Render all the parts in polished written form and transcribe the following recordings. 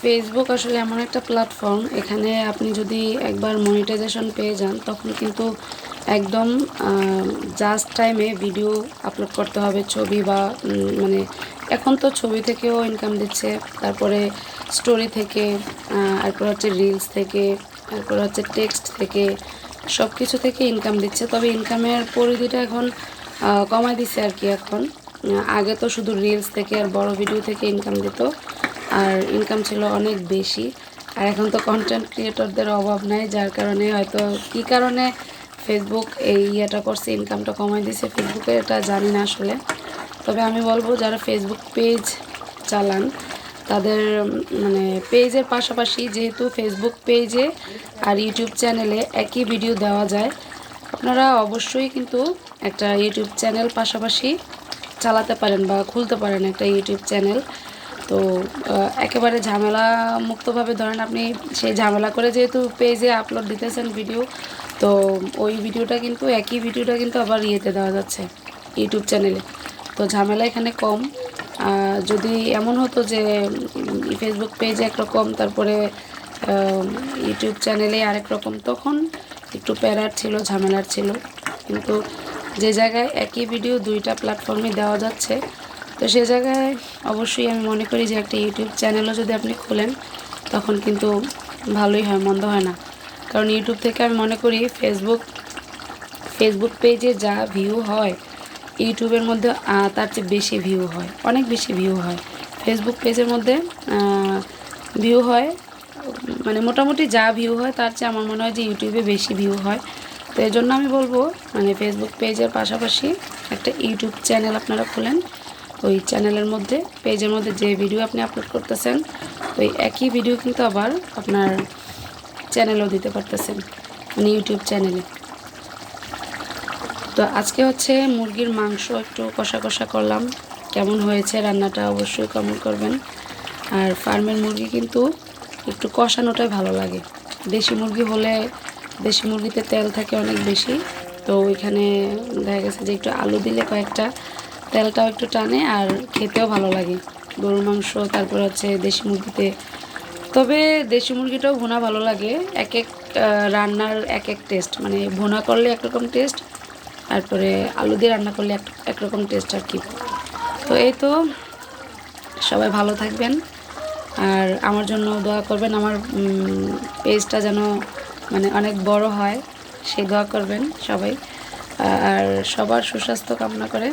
Facebook আসলে এমন একটা প্ল্যাটফর্ম, এখানে আপনি যদি একবার মনিটাইজেশন পেয়ে যান তখন কিন্তু একদম জাস্ট টাইমে ভিডিও আপলোড করতে হবে, ছবি বা মানে এখন তো ছবি থেকেও ইনকাম দিচ্ছে, তারপরে স্টোরি থেকে, তারপর হচ্ছে রিলস থেকে, তারপর হচ্ছে টেক্সট থেকে, সব কিছু থেকে ইনকাম দিচ্ছে। তবে ইনকামের পরিধিটা এখন কমায় দিচ্ছে আর কি। এখন আগে তো শুধু রিলস থেকে আর বড় ভিডিও থেকে ইনকাম দিত, আর ইনকাম ছিল অনেক বেশি। আর এখন তো কন্টেন্ট ক্রিয়েটরদের অভাব নাই, যার কারণে হয়তো কী কারণে ফেসবুক এই ইয়েটা করছে, ইনকামটা কমাই দিছে ফেসবুকে, এটা জানি না আসলে। তবে আমি বলবো যারা ফেসবুক পেজ চালান তাদের মানে পেজের পাশাপাশি, যেহেতু ফেসবুক পেজে আর ইউটিউব চ্যানেলে একই ভিডিও দেওয়া যায়, আপনারা অবশ্যই কিন্তু একটা ইউটিউব চ্যানেল পাশাপাশি চালাতে পারেন বা খুলতে পারেন একটা ইউটিউব চ্যানেল। তো একেবারে ঝামেলা মুক্তভাবে ধরেন আপনি সেই ঝামেলা করে যেহেতু পেজে আপলোড দিতেছেন ভিডিও, তো ওই ভিডিওটা কিন্তু একই ভিডিওটা কিন্তু আবার ইয়েতে দেওয়া যাচ্ছে ইউটিউব চ্যানেলে, তো ঝামেলা এখানে কম। যদি এমন হতো যে ফেসবুক পেজে একরকম, তারপরে ইউটিউব চ্যানেলে আরেক রকম, তখন একটু প্যারার ছিল, ঝামেলার ছিল। কিন্তু যে জায়গায় একই ভিডিও দুইটা প্ল্যাটফর্মে দেওয়া যাচ্ছে, তো সে জায়গায় অবশ্যই আমি মনে করি যে একটা ইউটিউব চ্যানেলও যদি আপনি খোলেন তখন কিন্তু ভালোই হয়, মন্দ হয় না। কারণ ইউটিউব থেকে আমি মনে করি ফেসবুক পেজে যা ভিউ হয় ইউটিউবের মধ্যে তার চেয়ে বেশি ভিউ হয়, অনেক বেশি ভিউ হয়। ফেসবুক পেজের মধ্যে ভিউ হয় মানে মোটামুটি যা ভিউ হয় তার চেয়ে আমার মনে হয় যে ইউটিউবে বেশি ভিউ হয়। তো এই জন্য আমি বলবো মানে ফেসবুক পেজের পাশাপাশি একটা ইউটিউব চ্যানেল আপনারা খোলেন। ওই চ্যানেলের মধ্যে, পেজের মধ্যে যে ভিডিও আপনি আপলোড করতেছেন ওই একই ভিডিও কিন্তু আবার আপনার চ্যানেলেও দিতে পারতেছেন, মানে ইউটিউব চ্যানেলে। তো আজকে হচ্ছে মুরগির মাংস একটু কষা কষা করলাম, কেমন হয়েছে রান্নাটা অবশ্যই কমেন্ট করবেন। আর ফার্মের মুরগি কিন্তু একটু কষানোটাই ভালো লাগে। দেশি মুরগি হলে, দেশি মুরগিতে তেল থাকে অনেক বেশি, তো ওইখানে দেখা গেছে যে একটু আলু দিলে কয়েকটা তেলটাও একটু টানে আর খেতেও ভালো লাগে গরুর মাংস, তারপর হচ্ছে দেশি মুরগিতে। তবে দেশি মুরগিটাও ভুনা ভালো লাগে, এক এক রান্নার এক এক টেস্ট, মানে ভুনা করলে একরকম টেস্ট, তারপরে আলু দিয়ে রান্না করলে একরকম টেস্ট আর কি। তো এই তো, সবাই ভালো থাকবেন আর আমার জন্য দোয়া করবেন, আমার পেজটা যেন মানে অনেক বড় হয় সেই দোয়া করবেন সবাই। আর সবার সুস্বাস্থ্য কামনা করে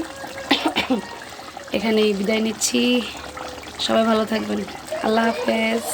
এখানেই বিদায় নিচ্ছি। সবাই ভালো থাকবেন। আল্লাহ হাফেজ।